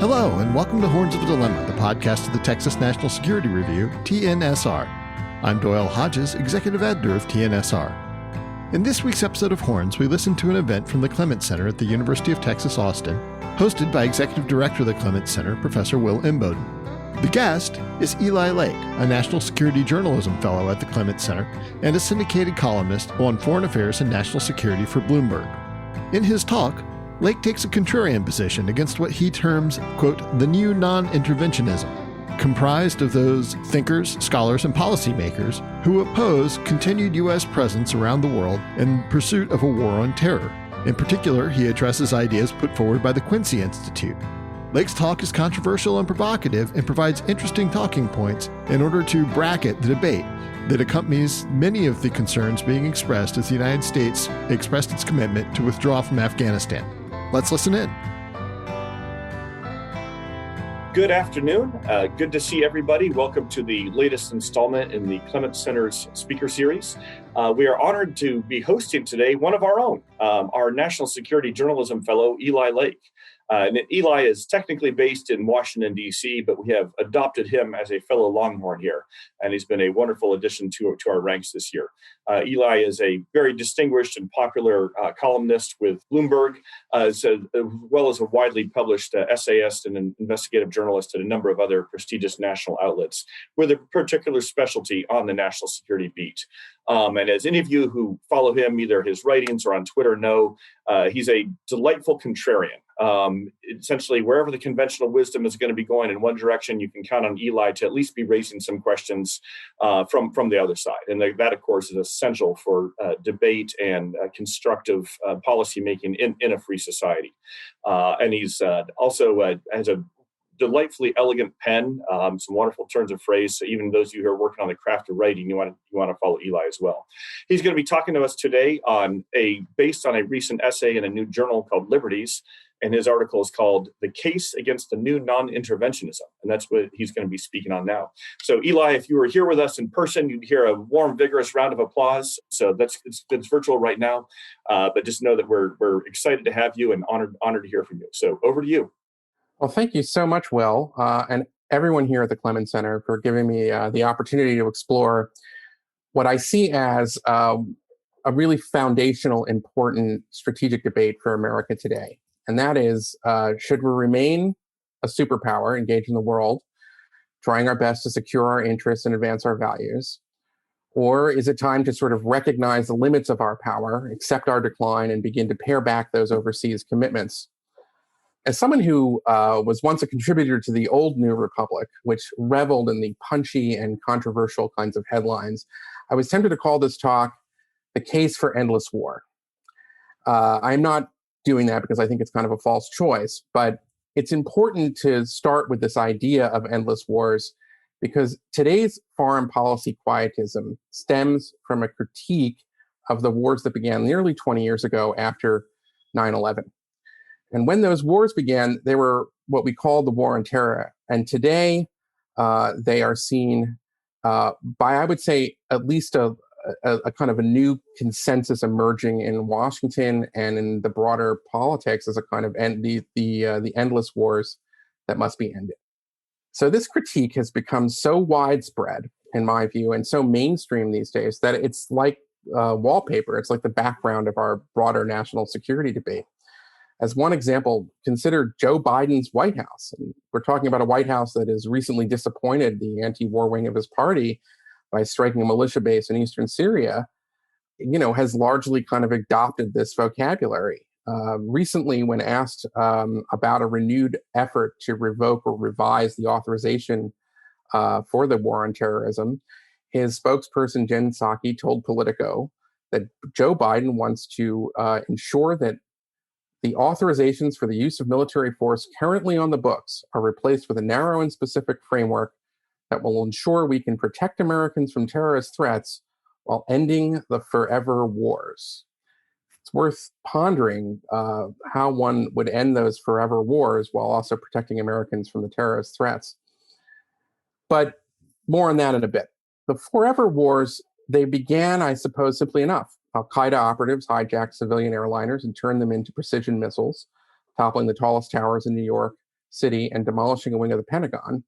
Hello, and welcome to Horns of a Dilemma, the podcast of the Texas National Security Review, TNSR. I'm Doyle Hodges, Executive Editor of TNSR. In this week's episode of Horns, we listen to an event from the Clements Center at the University of Texas, Austin, hosted by Executive Director of the Clements Center, Professor Will Imboden. The guest is Eli Lake, a National Security Journalism Fellow at the Clements Center and a syndicated columnist on foreign affairs and national security for Bloomberg. In his talk, Lake takes a contrarian position against what he terms, quote, the new non-interventionism, comprised of those thinkers, scholars, and policymakers who oppose continued U.S. presence around the world in pursuit of a war on terror. In particular, he addresses ideas put forward by the Quincy Institute. Lake's talk is controversial and provocative and provides interesting talking points in order to bracket the debate that accompanies many of the concerns being expressed as the United States expressed its commitment to withdraw from Afghanistan. Let's listen in. Good afternoon. Good to see everybody. Welcome to the latest installment in the Clements Center's speaker series. We are honored to be hosting today one of our own, our National Security Journalism Fellow, Eli Lake. And Eli is technically based in Washington, D.C., but we have adopted him as a fellow Longhorn here, and he's been a wonderful addition to our ranks this year. Eli is a very distinguished and popular columnist with Bloomberg, as well as a widely published essayist and an investigative journalist at a number of other prestigious national outlets, with a particular specialty on the national security beat. And as any of you who follow him, either his writings or on Twitter know, he's a delightful contrarian. Essentially, wherever the conventional wisdom is going to be going in one direction, you can count on Eli to at least be raising some questions from the other side. And that, of course, is essential for debate and constructive policymaking in a free society. And he's also has a delightfully elegant pen, some wonderful turns of phrase. So even those of you who are working on the craft of writing, you want to follow Eli as well. He's going to be talking to us today based on a recent essay in a new journal called Liberties. And his article is called The Case Against the New Non-Interventionism. And that's what he's going to be speaking on now. So Eli, if you were here with us in person, you'd hear a warm, vigorous round of applause. So it's virtual right now. But just know that we're excited to have you and honored to hear from you. So over to you. Well, thank you so much, Will, and everyone here at the Clements Center for giving me the opportunity to explore what I see as a really foundational, important strategic debate for America today. And that is, should we remain a superpower engaged in the world, trying our best to secure our interests and advance our values? Or is it time to sort of recognize the limits of our power, accept our decline, and begin to pare back those overseas commitments? As someone who was once a contributor to the old New Republic, which reveled in the punchy and controversial kinds of headlines, I was tempted to call this talk The Case for Endless War. I'm not doing that because I think it's kind of a false choice, but it's important to start with this idea of endless wars because today's foreign policy quietism stems from a critique of the wars that began nearly 20 years ago after 9/11. And when those wars began, they were what we call the war on terror. And today, they are seen by, I would say, at least a kind of a new consensus emerging in Washington and in the broader politics as a kind of the endless wars that must be ended. So this critique has become so widespread, in my view, and so mainstream these days that it's like wallpaper. It's like the background of our broader national security debate. As one example, consider Joe Biden's White House. And we're talking about a White House that has recently disappointed the anti-war wing of his party by striking a militia base in eastern Syria, has largely kind of adopted this vocabulary. Recently, when asked about a renewed effort to revoke or revise the authorization for the war on terrorism, his spokesperson, Jen Psaki, told Politico that Joe Biden wants to ensure that the authorizations for the use of military force currently on the books are replaced with a narrow and specific framework that will ensure we can protect Americans from terrorist threats while ending the forever wars. It's worth pondering how one would end those forever wars while also protecting Americans from the terrorist threats. But more on that in a bit. The forever wars, they began, I suppose, simply enough. Al-Qaeda operatives hijacked civilian airliners and turned them into precision missiles, toppling the tallest towers in New York, City and demolishing a wing of the Pentagon.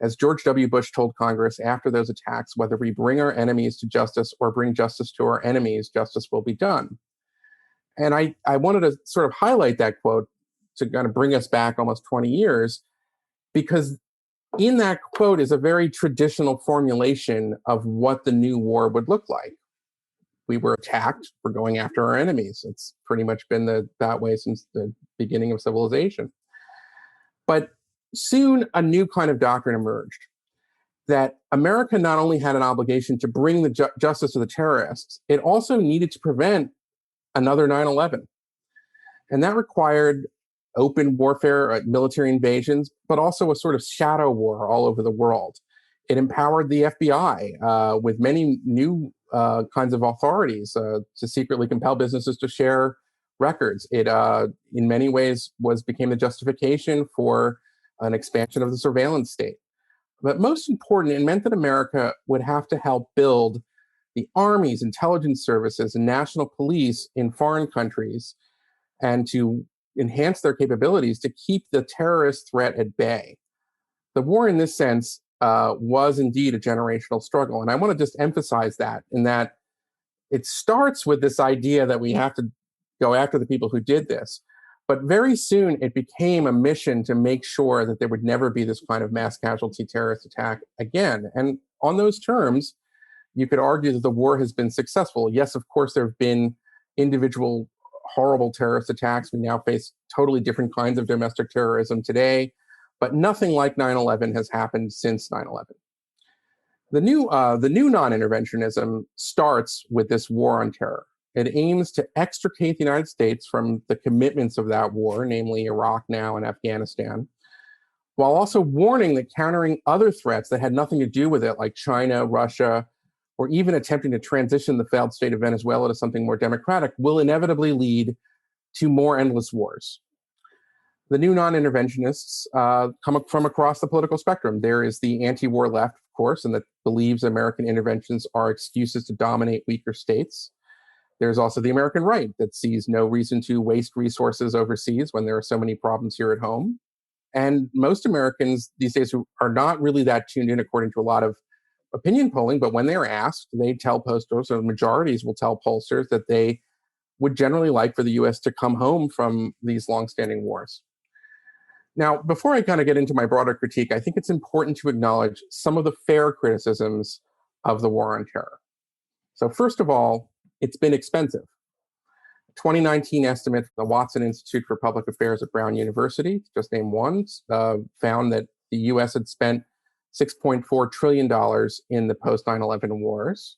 As George W. Bush told Congress after those attacks, whether we bring our enemies to justice or bring justice to our enemies, justice will be done. And I wanted to sort of highlight that quote to kind of bring us back almost 20 years, because in that quote is a very traditional formulation of what the new war would look like. We were attacked, we're going after our enemies. It's pretty much been that way since the beginning of civilization. But soon a new kind of doctrine emerged, that America not only had an obligation to bring the justice to the terrorists, it also needed to prevent another 9/11. And that required open warfare, military invasions, but also a sort of shadow war all over the world. It empowered the FBI with many new kinds of authorities to secretly compel businesses to share records. It, in many ways, became the justification for an expansion of the surveillance state. But most important, it meant that America would have to help build the armies, intelligence services, and national police in foreign countries, and to enhance their capabilities to keep the terrorist threat at bay. The war, in this sense, was indeed a generational struggle. And I want to just emphasize that, in that it starts with this idea that we have to go after the people who did this. But very soon it became a mission to make sure that there would never be this kind of mass casualty terrorist attack again. And on those terms, you could argue that the war has been successful. Yes, of course, there have been individual horrible terrorist attacks. We now face totally different kinds of domestic terrorism today, but nothing like 9/11 has happened since 9/11. The new non-interventionism starts with this war on terror. It aims to extricate the United States from the commitments of that war, namely Iraq now and Afghanistan, while also warning that countering other threats that had nothing to do with it, like China, Russia, or even attempting to transition the failed state of Venezuela to something more democratic, will inevitably lead to more endless wars. The new non-interventionists come from across the political spectrum. There is the anti-war left, of course, and that believes American interventions are excuses to dominate weaker states. There's also the American right that sees no reason to waste resources overseas when there are so many problems here at home. And most Americans these days who are not really that tuned in, according to a lot of opinion polling, but when they're asked, they tell pollsters, or majorities will tell pollsters, that they would generally like for the U.S. to come home from these longstanding wars. Now, before I kind of get into my broader critique, I think it's important to acknowledge some of the fair criticisms of the war on terror. So first of all, it's been expensive. A 2019 estimate from the Watson Institute for Public Affairs at Brown University, just name one, found that the U.S. had spent $6.4 trillion in the post-9/11 wars,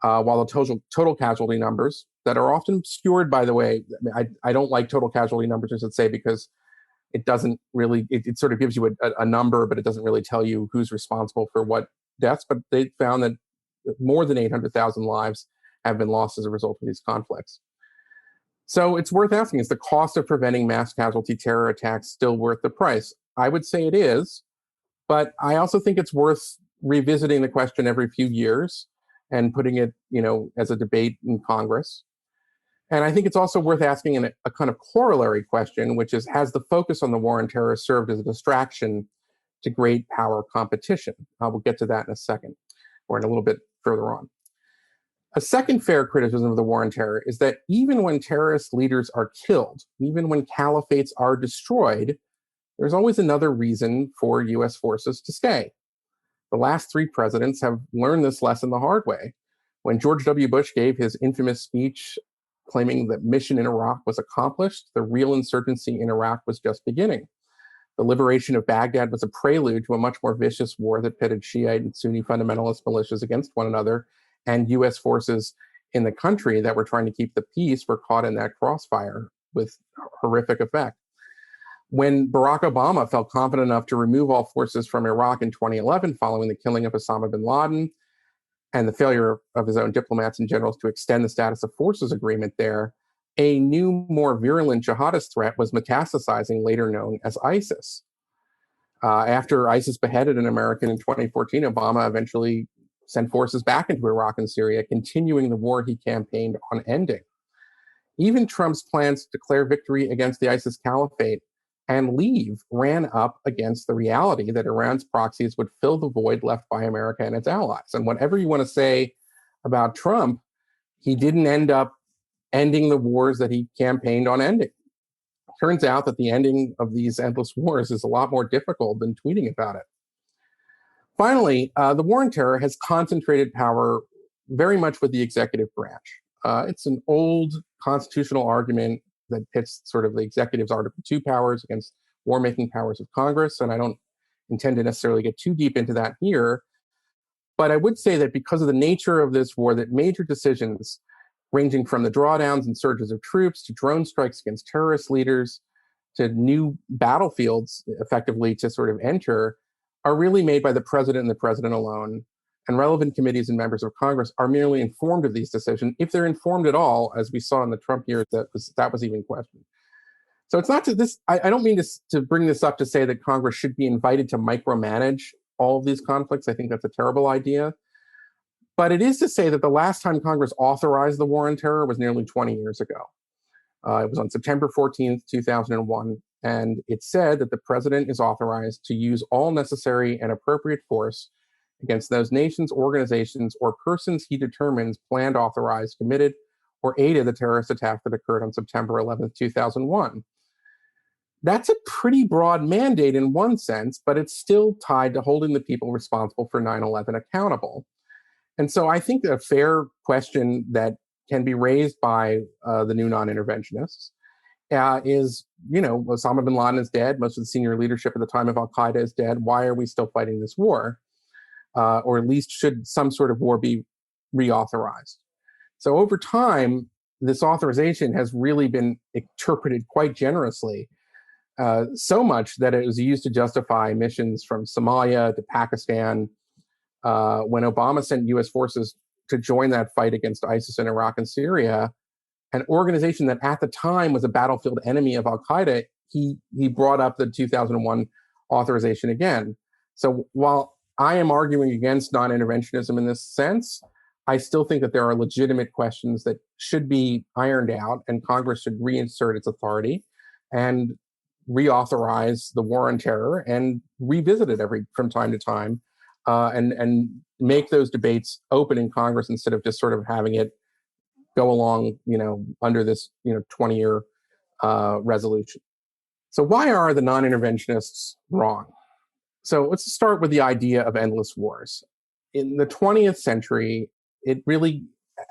while the total casualty numbers that are often obscured, by the way, I don't like total casualty numbers, I should say, because it doesn't really, it sort of gives you a number, but it doesn't really tell you who's responsible for what deaths. But they found that more than 800,000 lives have been lost as a result of these conflicts. So it's worth asking, is the cost of preventing mass casualty terror attacks still worth the price? I would say it is, but I also think it's worth revisiting the question every few years and putting it, as a debate in Congress. And I think it's also worth asking a kind of corollary question, which is, has the focus on the war on terror served as a distraction to great power competition? We'll get to that in a second, or in a little bit further on. A second fair criticism of the war on terror is that even when terrorist leaders are killed, even when caliphates are destroyed, there's always another reason for U.S. forces to stay. The last three presidents have learned this lesson the hard way. When George W. Bush gave his infamous speech claiming that mission in Iraq was accomplished, the real insurgency in Iraq was just beginning. The liberation of Baghdad was a prelude to a much more vicious war that pitted Shiite and Sunni fundamentalist militias against one another, and U.S. forces in the country that were trying to keep the peace were caught in that crossfire with horrific effect. When Barack Obama felt confident enough to remove all forces from Iraq in 2011 following the killing of Osama bin Laden and the failure of his own diplomats and generals to extend the status of forces agreement there, a new, more virulent jihadist threat was metastasizing, later known as ISIS. After ISIS beheaded an American in 2014, Obama eventually sent forces back into Iraq and Syria, continuing the war he campaigned on ending. Even Trump's plans to declare victory against the ISIS caliphate and leave ran up against the reality that Iran's proxies would fill the void left by America and its allies. And whatever you want to say about Trump, he didn't end up ending the wars that he campaigned on ending. Turns out that the ending of these endless wars is a lot more difficult than tweeting about it. Finally, the war on terror has concentrated power very much with the executive branch. It's an old constitutional argument that pits sort of the executive's Article 2 powers against war-making powers of Congress, and I don't intend to necessarily get too deep into that here. But I would say that because of the nature of this war, that major decisions ranging from the drawdowns and surges of troops to drone strikes against terrorist leaders to new battlefields effectively to sort of enter are really made by the president and the president alone. And relevant committees and members of Congress are merely informed of these decisions, if they're informed at all, as we saw in the Trump years, that was even questioned. So it's not to this, I don't mean to bring this up to say that Congress should be invited to micromanage all of these conflicts. I think that's a terrible idea. But it is to say that the last time Congress authorized the war on terror was nearly 20 years ago. It was on September 14th, 2001. And it said that the president is authorized to use all necessary and appropriate force against those nations, organizations, or persons he determines planned, authorized, committed, or aided the terrorist attack that occurred on September 11th, 2001. That's a pretty broad mandate in one sense, but it's still tied to holding the people responsible for 9/11 accountable. And so I think a fair question that can be raised by the new non-interventionists is, Osama bin Laden is dead. Most of the senior leadership at the time of Al-Qaeda is dead. Why are we still fighting this war? Or at least should some sort of war be reauthorized? So over time, this authorization has really been interpreted quite generously, so much that it was used to justify missions from Somalia to Pakistan. When Obama sent U.S. forces to join that fight against ISIS in Iraq and Syria, an organization that at the time was a battlefield enemy of Al-Qaeda, he brought up the 2001 authorization again. So while I am arguing against non-interventionism in this sense, I still think that there are legitimate questions that should be ironed out, and Congress should reinsert its authority and reauthorize the war on terror and revisit it from time to time, and make those debates open in Congress instead of just sort of having it go along, under this 20-year resolution. So why are the non-interventionists wrong? So let's start with the idea of endless wars. In the 20th century, it really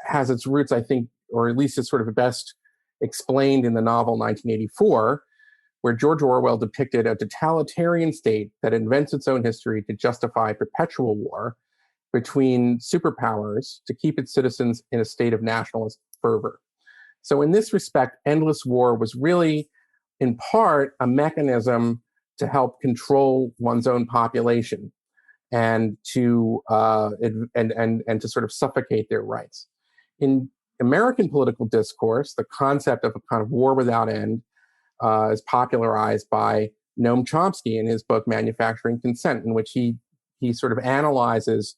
has its roots, I think, or at least it's sort of best explained in the novel 1984, where George Orwell depicted a totalitarian state that invents its own history to justify perpetual war between superpowers to keep its citizens in a state of nationalist fervor. So in this respect, endless war was really, in part, a mechanism to help control one's own population and to to sort of suffocate their rights. In American political discourse, the concept of a kind of war without end is popularized by Noam Chomsky in his book Manufacturing Consent, in which he sort of analyzes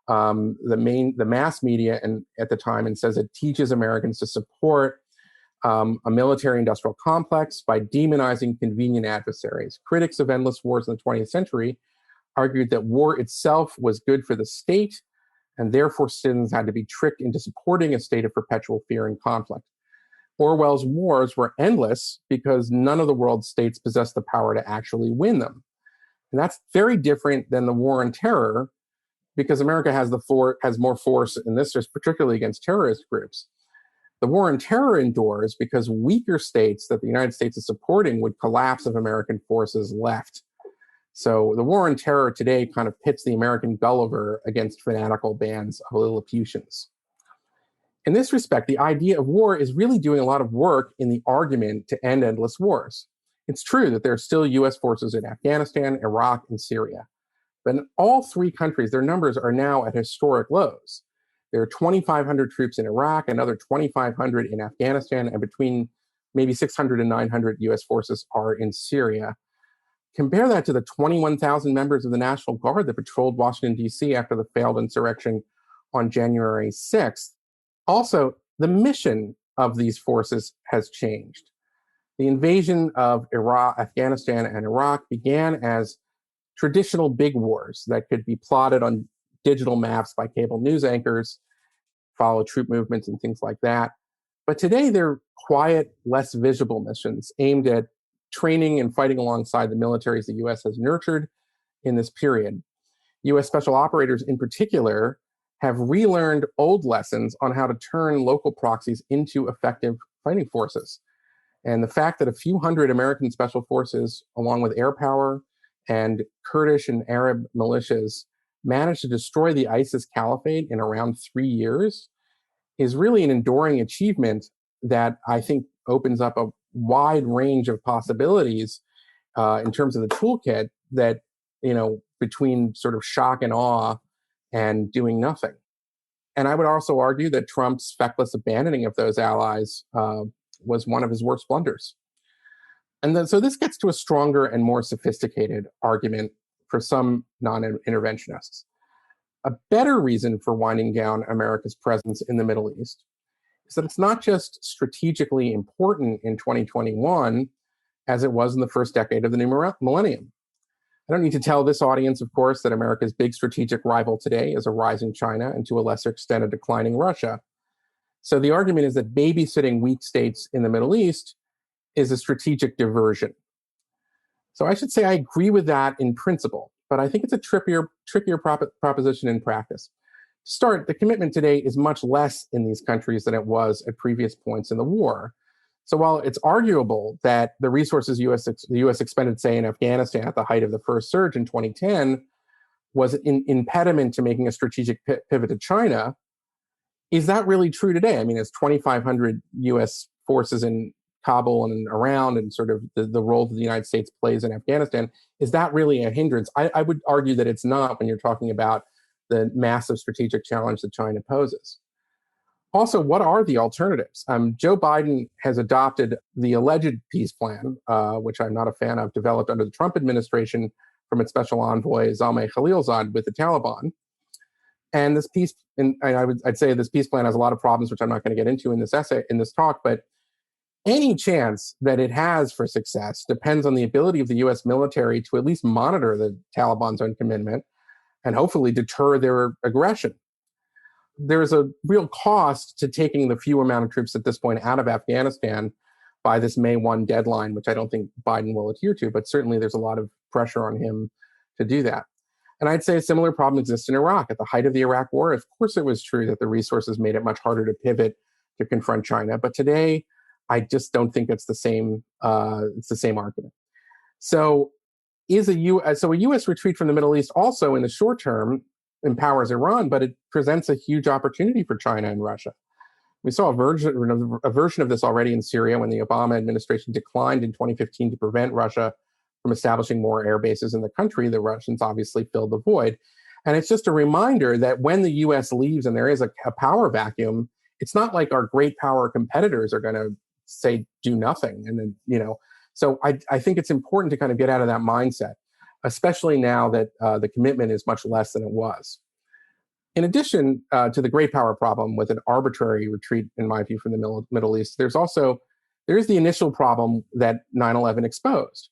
the mass media at the time and says it teaches Americans to support a military-industrial complex by demonizing convenient adversaries. Critics of endless wars in the 20th century argued that war itself was good for the state, and therefore citizens had to be tricked into supporting a state of perpetual fear and conflict. Orwell's wars were endless because none of the world's states possessed the power to actually win them. And that's very different than the war on terror, because America has more force in this, particularly against terrorist groups. The war on terror endures because weaker states that the United States is supporting would collapse if American forces left. So the war on terror today kind of pits the American Gulliver against fanatical bands of Lilliputians. In this respect, the idea of war is really doing a lot of work in the argument to end endless wars. It's true that there are still U.S. forces in Afghanistan, Iraq, and Syria. But in all three countries, their numbers are now at historic lows. There are 2,500 troops in Iraq, another 2,500 in Afghanistan, and between maybe 600 and 900 U.S. forces are in Syria. Compare that to the 21,000 members of the National Guard that patrolled Washington, D.C. after the failed insurrection on January 6th. Also, the mission of these forces has changed. The invasion of Iraq, Afghanistan, and Iraq began as traditional big wars that could be plotted on digital maps by cable news anchors, follow troop movements and things like that. But today they're quiet, less visible missions aimed at training and fighting alongside the militaries the US has nurtured in this period. US special operators in particular have relearned old lessons on how to turn local proxies into effective fighting forces. And the fact that a few hundred American special forces, along with air power and Kurdish and Arab militias, managed to destroy the ISIS caliphate in around 3 years is really an enduring achievement that I think opens up a wide range of possibilities in terms of the toolkit that, between sort of shock and awe and doing nothing. And I would also argue that Trump's feckless abandoning of those allies was one of his worst blunders. And then, so this gets to a stronger and more sophisticated argument for some non-interventionists. A better reason for winding down America's presence in the Middle East is that it's not just strategically important in 2021 as it was in the first decade of the new millennium. I don't need to tell this audience, of course, that America's big strategic rival today is a rising China and to a lesser extent a declining Russia. So the argument is that babysitting weak states in the Middle East is a strategic diversion. So I should say I agree with that in principle, but I think it's a trickier proposition in practice. To start, the commitment today is much less in these countries than it was at previous points in the war. So while it's arguable that the resources the U.S. expended, say, in Afghanistan at the height of the first surge in 2010 was an impediment to making a strategic pivot to China, is that really true today? I mean, it's 2,500 U.S. forces in Kabul and around, and sort of the role that the United States plays in Afghanistan. Is that really a hindrance? I would argue that it's not when you're talking about the massive strategic challenge that China poses. Also, what are the alternatives? Joe Biden has adopted the alleged peace plan, which I'm not a fan of, developed under the Trump administration from its special envoy, Zalmay Khalilzad, with the Taliban. And this peace, and I'd say this peace plan has a lot of problems, which I'm not going to get into in this talk, but any chance that it has for success depends on the ability of the U.S. military to at least monitor the Taliban's own commitment and hopefully deter their aggression. There's a real cost to taking the few amount of troops at this point out of Afghanistan by this May 1 deadline, which I don't think Biden will adhere to, but certainly there's a lot of pressure on him to do that. And I'd say a similar problem exists in Iraq. At the height of the Iraq War, of course it was true that the resources made it much harder to pivot to confront China. But today, I just don't think it's the same. It's the same argument. So, a U.S. retreat from the Middle East also, in the short term, empowers Iran, but it presents a huge opportunity for China and Russia. We saw a version of this already in Syria when the Obama administration declined in 2015 to prevent Russia from establishing more air bases in the country. The Russians obviously filled the void. And it's just a reminder that when the U.S. leaves and there is a power vacuum, it's not like our great power competitors are going to say do nothing. And then, so I think it's important to kind of get out of that mindset, especially now that the commitment is much less than it was. In addition to the great power problem with an arbitrary retreat, in my view, from the Middle East, there's the initial problem that 9/11 exposed.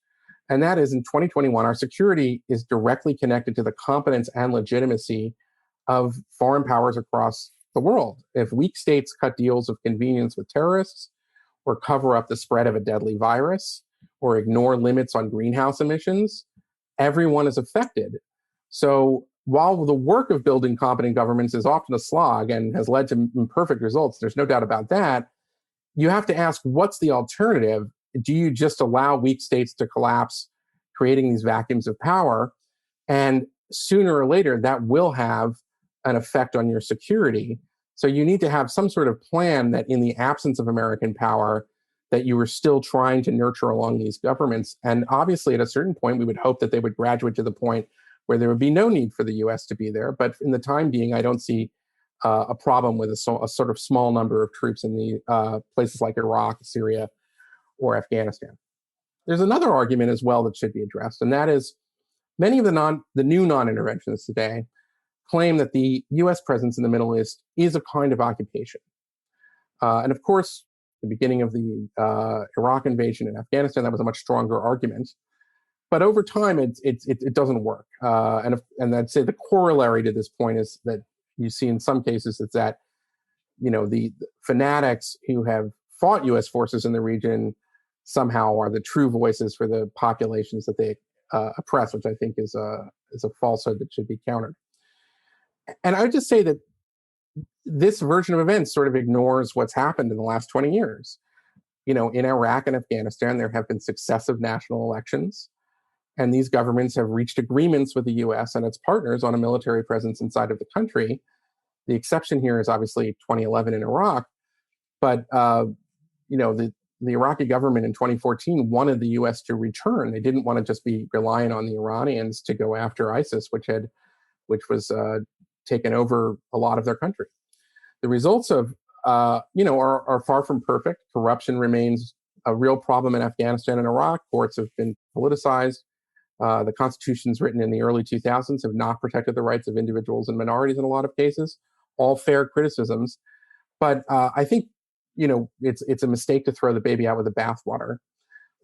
And that is, in 2021, our security is directly connected to the competence and legitimacy of foreign powers across the world. If weak states cut deals of convenience with terrorists, or cover up the spread of a deadly virus, or ignore limits on greenhouse emissions, everyone is affected. So while the work of building competent governments is often a slog and has led to imperfect results, there's no doubt about that, you have to ask, what's the alternative? Do you just allow weak states to collapse, creating these vacuums of power? And sooner or later, that will have an effect on your security. So you need to have some sort of plan that in the absence of American power, that you were still trying to nurture along these governments. And obviously, at a certain point, we would hope that they would graduate to the point where there would be no need for the U.S. to be there. But in the time being, I don't see a problem with a sort of small number of troops in the places like Iraq, Syria, or Afghanistan. There's another argument as well that should be addressed, and that is many of the new non-interventionists today claim that the U.S. presence in the Middle East is a kind of occupation. And of course, the beginning of the Iraq invasion and Afghanistan, that was a much stronger argument. But over time, it doesn't work. And I'd say the corollary to this point is that you see in some cases is that, the fanatics who have fought U.S. forces in the region somehow are the true voices for the populations that they oppress, which I think is a falsehood that should be countered. And I would just say that this version of events sort of ignores what's happened in the last 20 years. In Iraq and Afghanistan, there have been successive national elections, and these governments have reached agreements with the U.S. and its partners on a military presence inside of the country. The exception here is obviously 2011 in Iraq, but the Iraqi government in 2014 wanted the U.S. to return. They didn't want to just be reliant on the Iranians to go after ISIS, which was taken over a lot of their country. The results of are far from perfect. Corruption remains a real problem in Afghanistan and Iraq. Courts have been politicized. The constitutions written in the early 2000s have not protected the rights of individuals and minorities in a lot of cases. All fair criticisms. But I think, it's a mistake to throw the baby out with the bathwater.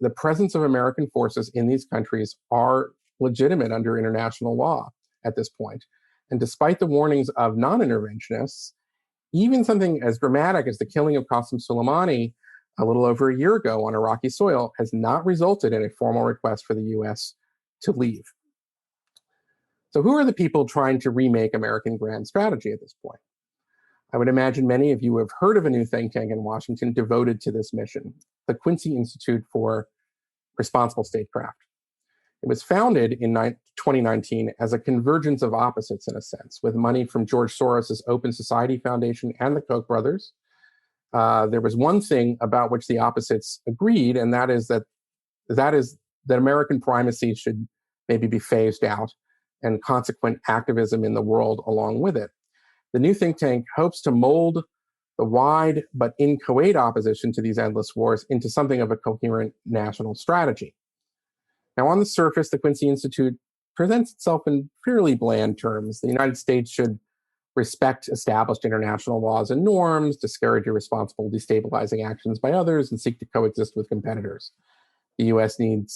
The presence of American forces in these countries are legitimate under international law at this point. And despite the warnings of non-interventionists, even something as dramatic as the killing of Qasem Soleimani a little over a year ago on Iraqi soil has not resulted in a formal request for the U.S. to leave. So who are the people trying to remake American grand strategy at this point? I would imagine many of you have heard of a new think tank in Washington devoted to this mission, the Quincy Institute for Responsible Statecraft. It was founded in 2019 as a convergence of opposites, in a sense, with money from George Soros' Open Society Foundation and the Koch brothers. There was one thing about which the opposites agreed, and that is that American primacy should maybe be phased out and consequent activism in the world along with it. The new think tank hopes to mold the wide but inchoate opposition to these endless wars into something of a coherent national strategy. Now, on the surface, the Quincy Institute presents itself in fairly bland terms. The United States should respect established international laws and norms, discourage irresponsible destabilizing actions by others, and seek to coexist with competitors. The U.S. need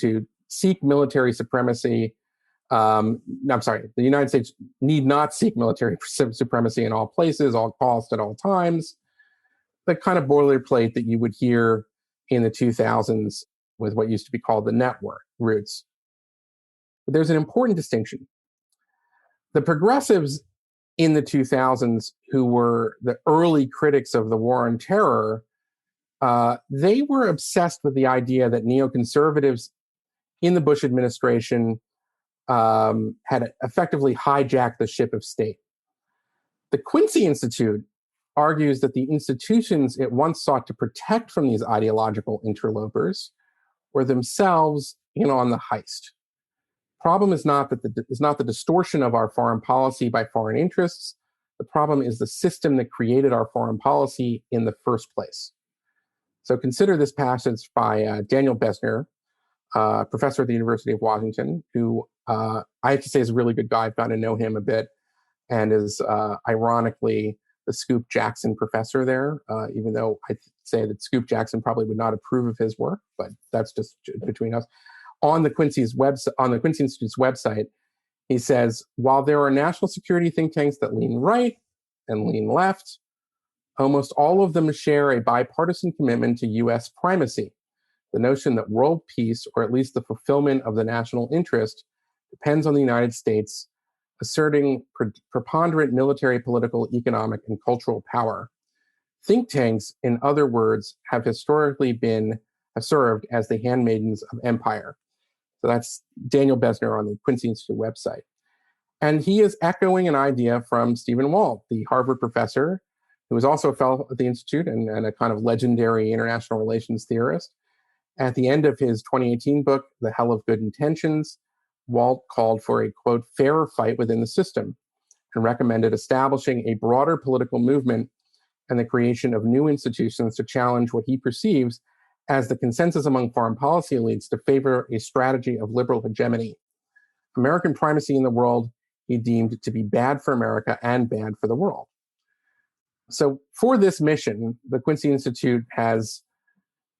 to seek military supremacy. The United States need not seek military supremacy in all places, all costs, at all times. The kind of boilerplate that you would hear in the 2000s with what used to be called the network roots. But there's an important distinction. The progressives in the 2000s, who were the early critics of the war on terror, they were obsessed with the idea that neoconservatives in the Bush administration had effectively hijacked the ship of state. The Quincy Institute argues that the institutions it once sought to protect from these ideological interlopers were themselves in on the heist. Problem is not the distortion of our foreign policy by foreign interests. The problem is the system that created our foreign policy in the first place. So consider this passage by Daniel Besner, professor at the University of Washington, who I have to say is a really good guy. I've gotten to know him a bit, and is ironically the Scoop Jackson professor there, even though I'd say that Scoop Jackson probably would not approve of his work, but that's just between us. On the Quincy Institute's website, he says, while there are national security think tanks that lean right and lean left, almost all of them share a bipartisan commitment to U.S. primacy. The notion that world peace, or at least the fulfillment of the national interest, depends on the United States asserting preponderant military, political, economic, and cultural power. Think tanks, in other words, have historically served as the handmaidens of empire. So that's Daniel Besner on the Quincy Institute website. And he is echoing an idea from Stephen Walt, the Harvard professor, who was also a fellow at the Institute and a kind of legendary international relations theorist. At the end of his 2018 book, The Hell of Good Intentions, Walt called for a, quote, fairer fight within the system and recommended establishing a broader political movement and the creation of new institutions to challenge what he perceives as the consensus among foreign policy elites to favor a strategy of liberal hegemony. American primacy in the world he deemed to be bad for America and bad for the world. So for this mission, the Quincy Institute has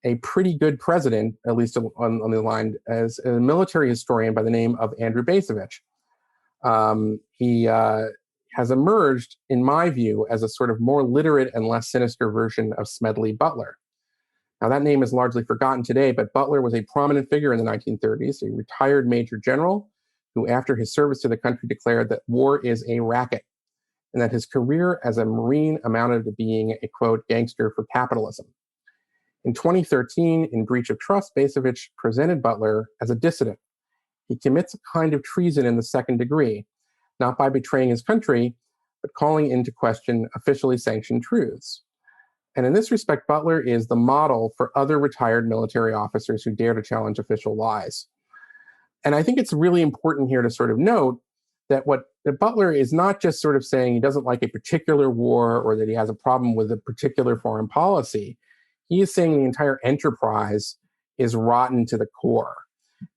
a pretty good president, at least on the line, as a military historian by the name of Andrew Bacevich. He has emerged, in my view, as a sort of more literate and less sinister version of Smedley Butler. Now, that name is largely forgotten today, but Butler was a prominent figure in the 1930s, a retired major general who, after his service to the country, declared that war is a racket, and that his career as a Marine amounted to being a, quote, gangster for capitalism. In 2013, in breach of trust, Bacevich presented Butler as a dissident. He commits a kind of treason in the second degree, not by betraying his country, but calling into question officially sanctioned truths. And in this respect, Butler is the model for other retired military officers who dare to challenge official lies. And I think it's really important here to sort of note that Butler is not just sort of saying he doesn't like a particular war or that he has a problem with a particular foreign policy. He is saying the entire enterprise is rotten to the core.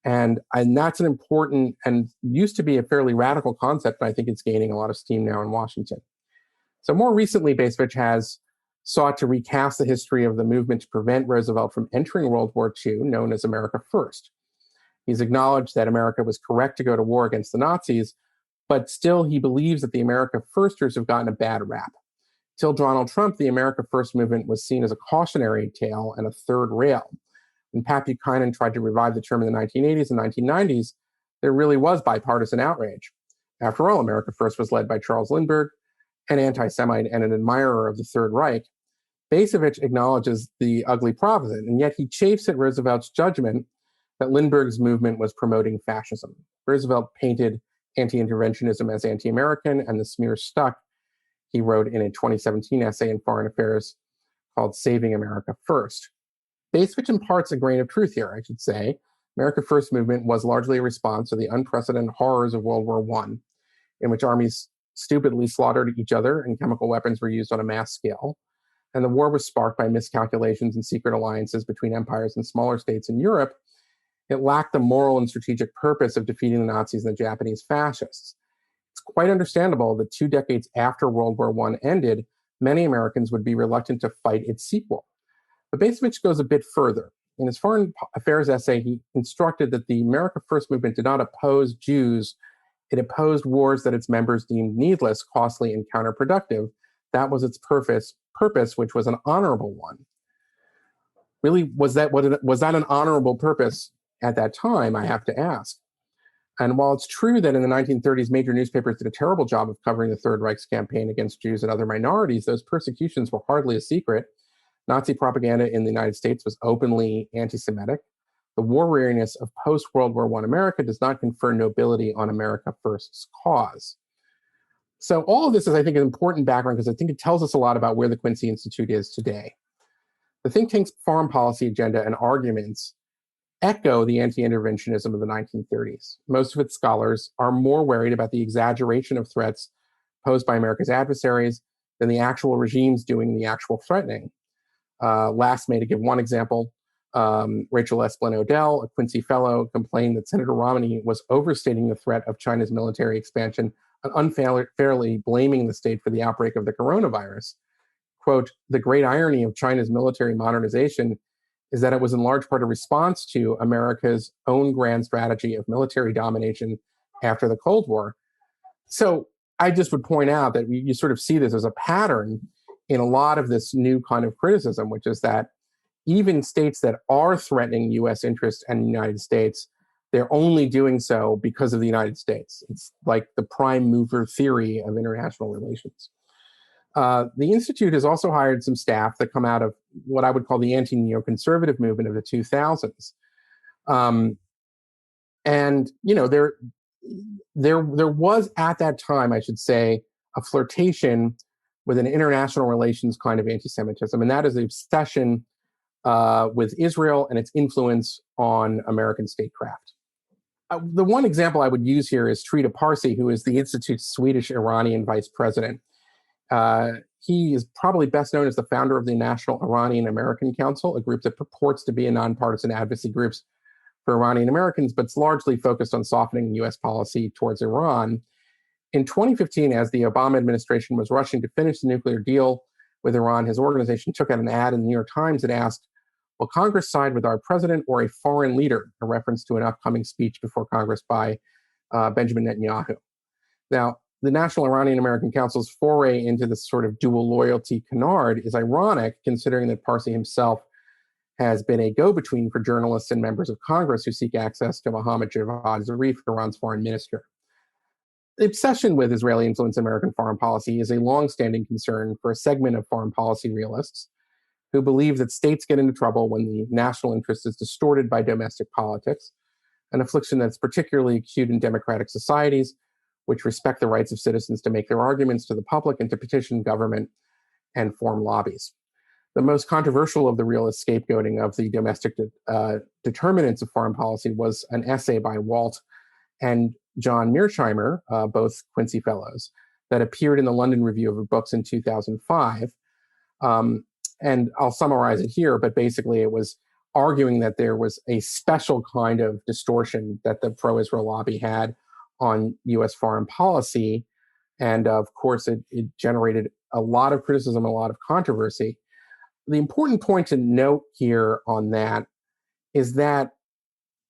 And that's an important and used to be a fairly radical concept, and I think it's gaining a lot of steam now in Washington. So more recently, Bacevich has sought to recast the history of the movement to prevent Roosevelt from entering World War II, known as America First. He's acknowledged that America was correct to go to war against the Nazis, but still he believes that the America Firsters have gotten a bad rap. Till Donald Trump, the America First movement was seen as a cautionary tale and a third rail. When Pat Buchanan tried to revive the term in the 1980s and 1990s, there really was bipartisan outrage. After all, America First was led by Charles Lindbergh, an anti-Semite and an admirer of the Third Reich. Bacevich acknowledges the ugly prophet, and yet he chafes at Roosevelt's judgment that Lindbergh's movement was promoting fascism. Roosevelt painted anti-interventionism as anti-American, and the smear stuck, he wrote in a 2017 essay in Foreign Affairs called Saving America First. Bacevich imparts a grain of truth here, I should say. America First movement was largely a response to the unprecedented horrors of World War I, in which armies stupidly slaughtered each other and chemical weapons were used on a mass scale. And the war was sparked by miscalculations and secret alliances between empires and smaller states in Europe. It lacked the moral and strategic purpose of defeating the Nazis and the Japanese fascists. It's quite understandable that 2 decades after World War I ended, many Americans would be reluctant to fight its sequel. But Bacevich goes a bit further. In his Foreign Affairs essay, he instructed that the America First movement did not oppose Jews. It opposed wars that its members deemed needless, costly, and counterproductive. That was its purpose, which was an honorable one. Really, was that an honorable purpose at that time, I have to ask. And while it's true that in the 1930s, major newspapers did a terrible job of covering the Third Reich's campaign against Jews and other minorities, those persecutions were hardly a secret. Nazi propaganda in the United States was openly anti-Semitic. The war weariness of post-World War I America does not confer nobility on America First's cause. So all of this is, I think, an important background because I think it tells us a lot about where the Quincy Institute is today. The think tank's foreign policy agenda and arguments echo the anti-interventionism of the 1930s. Most of its scholars are more worried about the exaggeration of threats posed by America's adversaries than the actual regimes doing the actual threatening. Last May, to give one example, Rachel Esplin Odell, a Quincy fellow, complained that Senator Romney was overstating the threat of China's military expansion and unfairly blaming the state for the outbreak of the coronavirus. Quote, the great irony of China's military modernization is that it was in large part a response to America's own grand strategy of military domination after the Cold War. So I just would point out that you sort of see this as a pattern in a lot of this new kind of criticism, which is that even states that are threatening U.S. interests and the United States, they're only doing so because of the United States. It's like the prime mover theory of international relations. The Institute has also hired some staff that come out of what I would call the anti-neoconservative movement of the 2000s. And, you know, there was at that time, I should say, a flirtation with an international relations kind of anti-Semitism, and that is the obsession with Israel and its influence on American statecraft. The one example I would use here is Trita Parsi, who is the Institute's Swedish-Iranian vice president. He is probably best known as the founder of the National Iranian American Council, a group that purports to be a nonpartisan advocacy group for Iranian Americans, but it's largely focused on softening U.S. policy towards Iran. In 2015, as the Obama administration was rushing to finish the nuclear deal, with Iran, his organization took out an ad in the New York Times that asked, will Congress side with our president or a foreign leader? A reference to an upcoming speech before Congress by Benjamin Netanyahu. Now, the National Iranian American Council's foray into this sort of dual loyalty canard is ironic, considering that Parsi himself has been a go-between for journalists and members of Congress who seek access to Mohammad Javad Zarif, Iran's foreign minister. The obsession with Israeli influence in American foreign policy is a long-standing concern for a segment of foreign policy realists who believe that states get into trouble when the national interest is distorted by domestic politics, an affliction that's particularly acute in democratic societies, which respect the rights of citizens to make their arguments to the public and to petition government and form lobbies. The most controversial of the realist scapegoating of the domestic determinants of foreign policy was an essay by Walt and John Mearsheimer, both Quincy Fellows, that appeared in the London Review of Books in 2005. And I'll summarize it here, but basically it was arguing that there was a special kind of distortion that the pro-Israel lobby had on U.S. foreign policy. And of course, it generated a lot of criticism, a lot of controversy. The important point to note here on that is that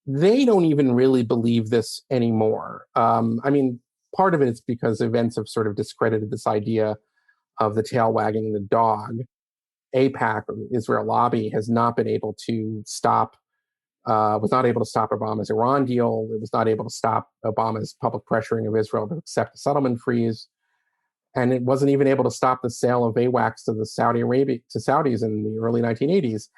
they don't even really believe this anymore. I mean, part of it is because events have sort of discredited this idea of the tail wagging the dog. AIPAC, or Israel lobby, has not been able to stop, was not able to stop Obama's Iran deal. It was not able to stop Obama's public pressuring of Israel to accept a settlement freeze. And it wasn't even able to stop the sale of AWACS to Saudis in the early 1980s.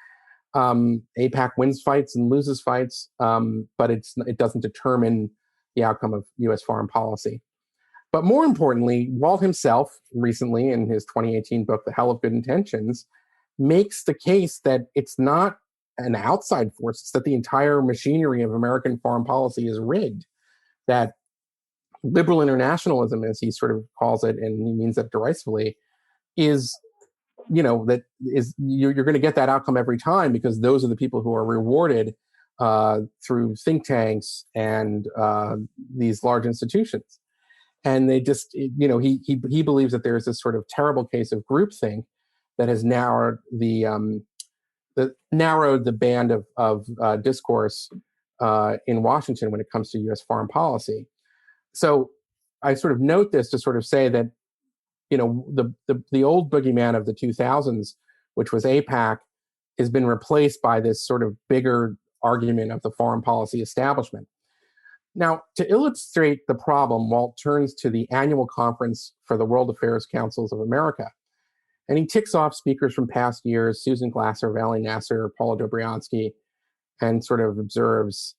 AIPAC wins fights and loses fights, but it doesn't determine the outcome of U.S. foreign policy. But more importantly, Walt himself recently, in his 2018 book, The Hell of Good Intentions, makes the case that it's not an outside force, it's that the entire machinery of American foreign policy is rigged, that liberal internationalism, as he sort of calls it, and he means that derisively, is, that is, you're going to get that outcome every time because those are the people who are rewarded through think tanks and these large institutions. And they just, he believes that there's this sort of terrible case of groupthink that has narrowed the band of discourse in Washington when it comes to U.S. foreign policy. So I sort of note this to sort of say that, the old boogeyman of the 2000s, which was AIPAC, has been replaced by this sort of bigger argument of the foreign policy establishment. Now, to illustrate the problem, Walt turns to the annual conference for the World Affairs Councils of America. And he ticks off speakers from past years, Susan Glasser, Vali Nasser, Paula Dobriansky, and sort of observes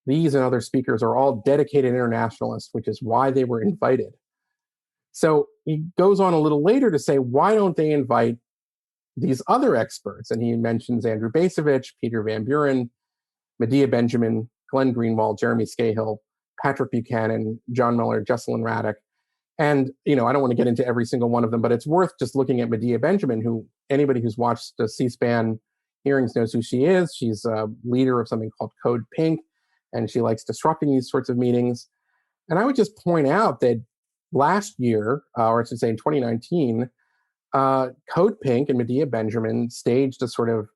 these and other speakers are all dedicated internationalists, which is why they were invited. So he goes on a little later to say, why don't they invite these other experts? And he mentions Andrew Bacevich, Peter Van Buren, Medea Benjamin, Glenn Greenwald, Jeremy Scahill, Patrick Buchanan, John Miller, Jesselyn Raddick. And, I don't want to get into every single one of them, but it's worth just looking at Medea Benjamin, who anybody who's watched the C-SPAN hearings knows who she is. She's a leader of something called Code Pink, and she likes disrupting these sorts of meetings. And I would just point out that last year, or I should say in 2019, Code Pink and Medea Benjamin staged a sort of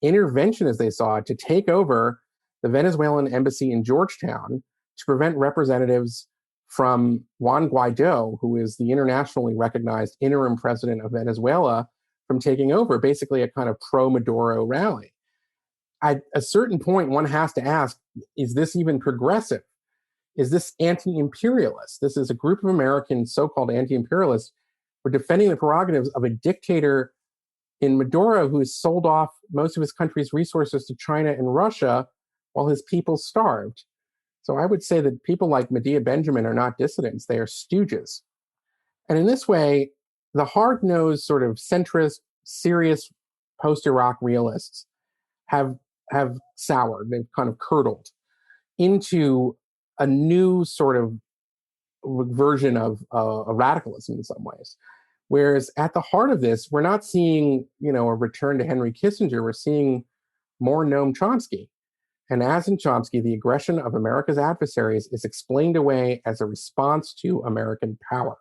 intervention, as they saw it, to take over the Venezuelan embassy in Georgetown to prevent representatives from Juan Guaido, who is the internationally recognized interim president of Venezuela, from taking over, basically a kind of pro-Maduro rally. At a certain point, one has to ask, is this even progressive? Is this anti-imperialist? This is a group of American so-called anti-imperialists who are defending the prerogatives of a dictator in Maduro who has sold off most of his country's resources to China and Russia while his people starved. So I would say that people like Medea Benjamin are not dissidents, they are stooges. And in this way, the hard-nosed sort of centrist, serious post-Iraq realists have soured, they've kind of curdled into a new sort of version of radicalism in some ways. Whereas at the heart of this, we're not seeing, a return to Henry Kissinger, we're seeing more Noam Chomsky. And as in Chomsky, the aggression of America's adversaries is explained away as a response to American power.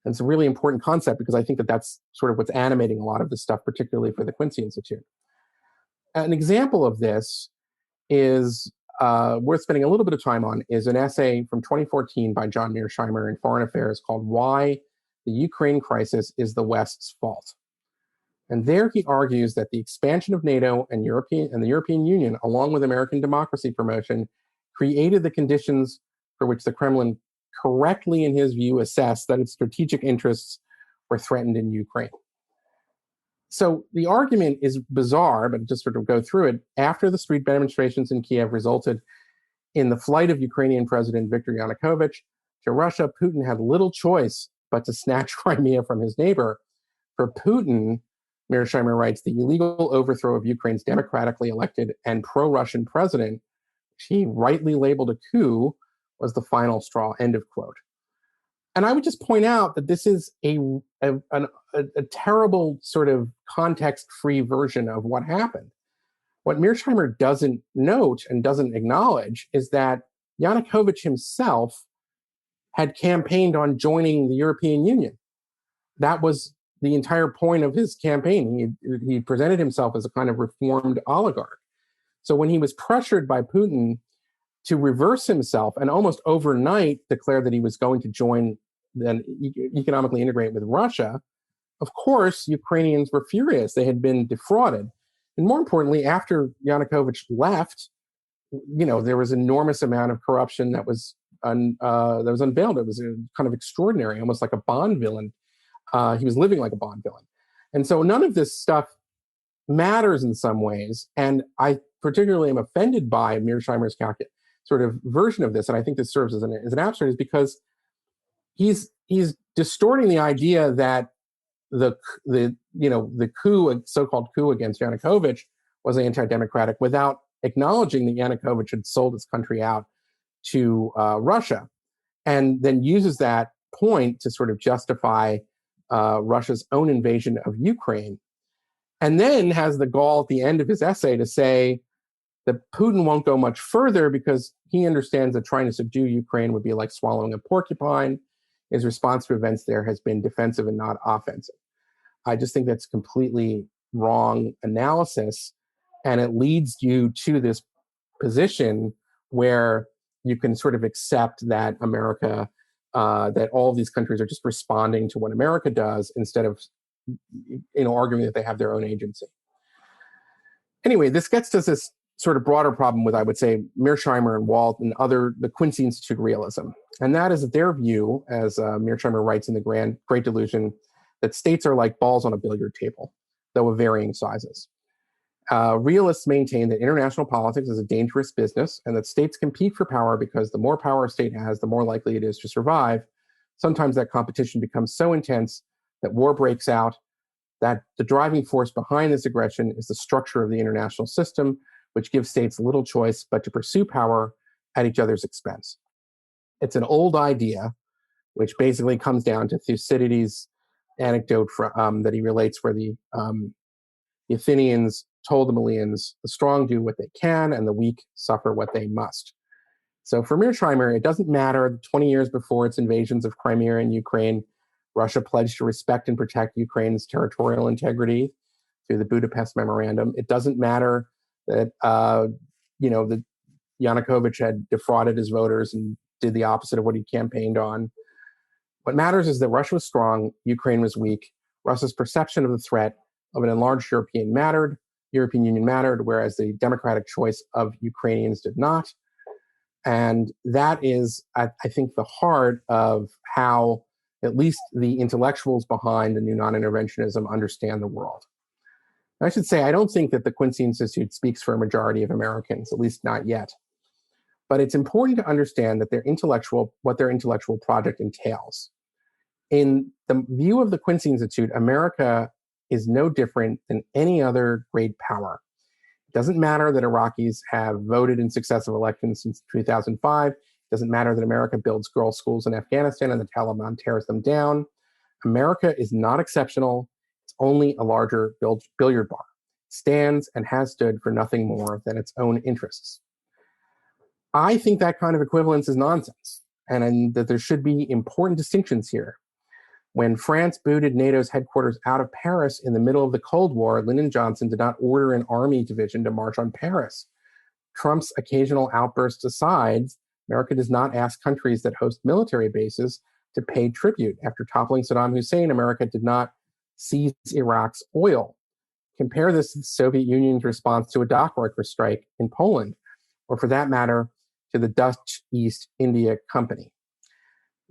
And it's a really important concept because I think that that's sort of what's animating a lot of this stuff, particularly for the Quincy Institute. An example of this is worth spending a little bit of time on is an essay from 2014 by John Mearsheimer in Foreign Affairs called Why the Ukraine Crisis is the West's Fault. And there he argues that the expansion of NATO and the European Union, along with American democracy promotion, created the conditions for which the Kremlin correctly, in his view, assessed that its strategic interests were threatened in Ukraine. So the argument is bizarre, but just sort of go through it. After the street demonstrations in Kiev resulted in the flight of Ukrainian President Viktor Yanukovych to Russia, Putin had little choice but to snatch Crimea from his neighbor. For Putin, Mearsheimer writes, the illegal overthrow of Ukraine's democratically elected and pro-Russian president, which he rightly labeled a coup, was the final straw, end of quote. And I would just point out that this is a terrible sort of context-free version of what happened. What Mearsheimer doesn't note and doesn't acknowledge is that Yanukovych himself had campaigned on joining the European Union. That was the entire point of his campaign. He presented himself as a kind of reformed oligarch. So when he was pressured by Putin to reverse himself and almost overnight declare that he was going to join and economically integrate with Russia, of course, Ukrainians were furious. They had been defrauded. And more importantly, after Yanukovych left, there was an enormous amount of corruption that was unveiled. It was kind of extraordinary, almost like a Bond villain. He was living like a Bond villain. And so none of this stuff matters in some ways. And I particularly am offended by Mearsheimer's sort of version of this, and I think this serves as an abstract, is because he's distorting the idea that the coup, so-called coup against Yanukovych, was anti-democratic without acknowledging that Yanukovych had sold his country out to Russia, and then uses that point to sort of justify Russia's own invasion of Ukraine, and then has the gall at the end of his essay to say that Putin won't go much further because he understands that trying to subdue Ukraine would be like swallowing a porcupine. His response to events there has been defensive and not offensive. I just think that's completely wrong analysis, and it leads you to this position where you can sort of accept that America, that all of these countries are just responding to what America does instead of, arguing that they have their own agency. Anyway, this gets to this sort of broader problem with, I would say, Mearsheimer and Walt and the Quincy Institute realism. And that is their view, as Mearsheimer writes in The Great Delusion, that states are like balls on a billiard table, though of varying sizes. Realists maintain that international politics is a dangerous business and that states compete for power because the more power a state has, the more likely it is to survive. Sometimes that competition becomes so intense that war breaks out, that the driving force behind this aggression is the structure of the international system, which gives states little choice but to pursue power at each other's expense. It's an old idea, which basically comes down to Thucydides' anecdote that he relates where the Athenians told the Melians, the strong do what they can and the weak suffer what they must. So for Mearsheimer, it doesn't matter 20 years before its invasions of Crimea and Ukraine, Russia pledged to respect and protect Ukraine's territorial integrity through the Budapest Memorandum. It doesn't matter that that Yanukovych had defrauded his voters and did the opposite of what he campaigned on. What matters is that Russia was strong, Ukraine was weak. Russia's perception of the threat of an enlarged European Union mattered, whereas the democratic choice of Ukrainians did not. And that is, I think, the heart of how at least the intellectuals behind the new non-interventionism understand the world. I should say, I don't think that the Quincy Institute speaks for a majority of Americans, at least not yet. But it's important to understand that what their intellectual project entails. In the view of the Quincy Institute, America is no different than any other great power. It doesn't matter that Iraqis have voted in successive elections since 2005. It doesn't matter that America builds girls' schools in Afghanistan and the Taliban tears them down. America is not exceptional. It's only a larger billiard bar. It stands and has stood for nothing more than its own interests. I think that kind of equivalence is nonsense, and that there should be important distinctions here. When France booted NATO's headquarters out of Paris in the middle of the Cold War, Lyndon Johnson did not order an army division to march on Paris. Trump's occasional outbursts aside, America does not ask countries that host military bases to pay tribute. After toppling Saddam Hussein, America did not seize Iraq's oil. Compare this to the Soviet Union's response to a dock worker strike in Poland, or for that matter, to the Dutch East India Company.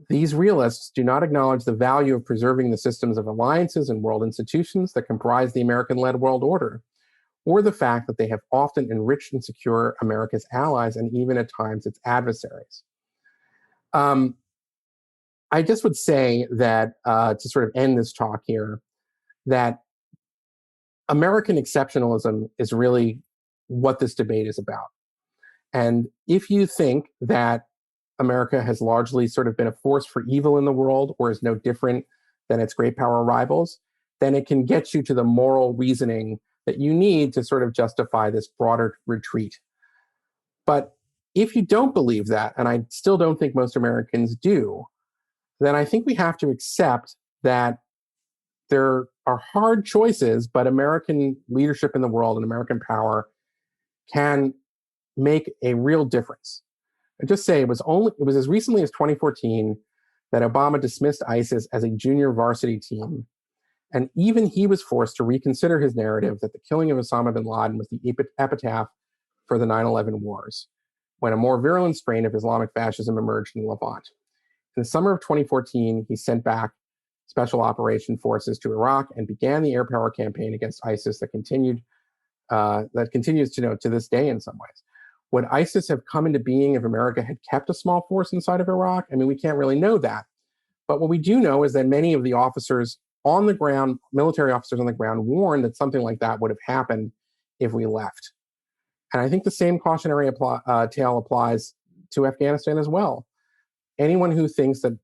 These realists do not acknowledge the value of preserving the systems of alliances and world institutions that comprise the American-led world order, or the fact that they have often enriched and secured America's allies and even at times its adversaries. I just would say that, to sort of end this talk here, that American exceptionalism is really what this debate is about. And if you think that America has largely sort of been a force for evil in the world or is no different than its great power rivals, then it can get you to the moral reasoning that you need to sort of justify this broader retreat. But if you don't believe that, and I still don't think most Americans do, then I think we have to accept that there are hard choices, but American leadership in the world and American power can make a real difference. I just say it was as recently as 2014 that Obama dismissed ISIS as a junior varsity team. And even he was forced to reconsider his narrative that the killing of Osama bin Laden was the epitaph for the 9/11 wars, when a more virulent strain of Islamic fascism emerged in Levant. In the summer of 2014, he sent back special operation forces to Iraq and began the air power campaign against ISIS that continues to this day in some ways. Would ISIS have come into being if America had kept a small force inside of Iraq? I mean, we can't really know that. But what we do know is that many of the officers on the ground, military officers on the ground, warned that something like that would have happened if we left. And I think the same cautionary tale applies to Afghanistan as well. Anyone who thinks that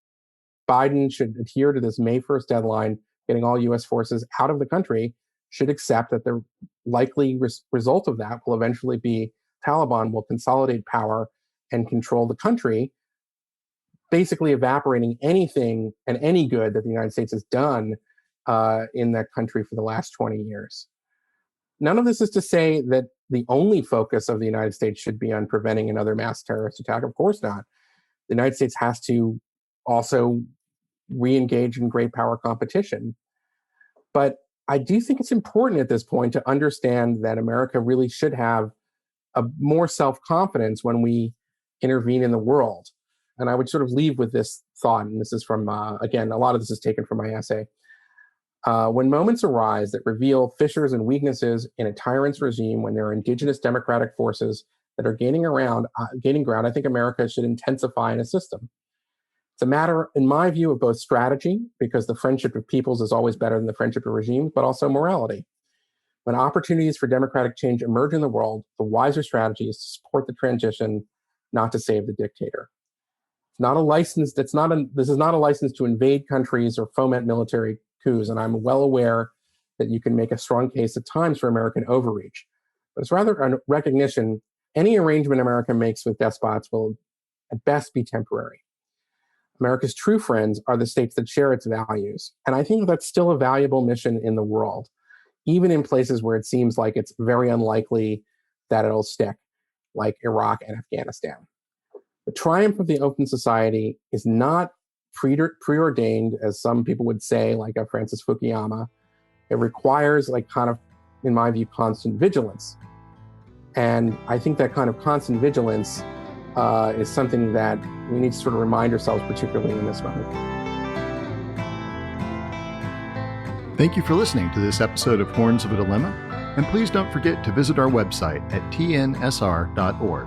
Biden should adhere to this May 1st deadline, getting all U.S. forces out of the country, should accept that the likely result of that will eventually be Taliban will consolidate power and control the country, basically evaporating anything and any good that the United States has done in that country for the last 20 years. None of this is to say that the only focus of the United States should be on preventing another mass terrorist attack. Of course not. The United States has to also re-engage in great power competition. But I do think it's important at this point to understand that America really should have a more self-confidence when we intervene in the world. And I would sort of leave with this thought, and this is from, again, a lot of this is taken from my essay. When moments arise that reveal fissures and weaknesses in a tyrant's regime, when there are indigenous democratic forces that are gaining ground, I think America should intensify and assist them. It's a matter, in my view, of both strategy, because the friendship of peoples is always better than the friendship of regimes, but also morality. When opportunities for democratic change emerge in the world, the wiser strategy is to support the transition, not to save the dictator. It's not a license. This is not a license to invade countries or foment military coups, and I'm well aware that you can make a strong case at times for American overreach. But it's rather a recognition any arrangement America makes with despots will at best be temporary. America's true friends are the states that share its values, and I think that's still a valuable mission in the world, even in places where it seems like it's very unlikely that it'll stick, like Iraq and Afghanistan. The triumph of the open society is not preordained, as some people would say, like Francis Fukuyama. It requires, in my view, constant vigilance. And I think that kind of constant vigilance is something that we need to sort of remind ourselves, particularly in this moment. Thank you for listening to this episode of Horns of a Dilemma, and please don't forget to visit our website at tnsr.org.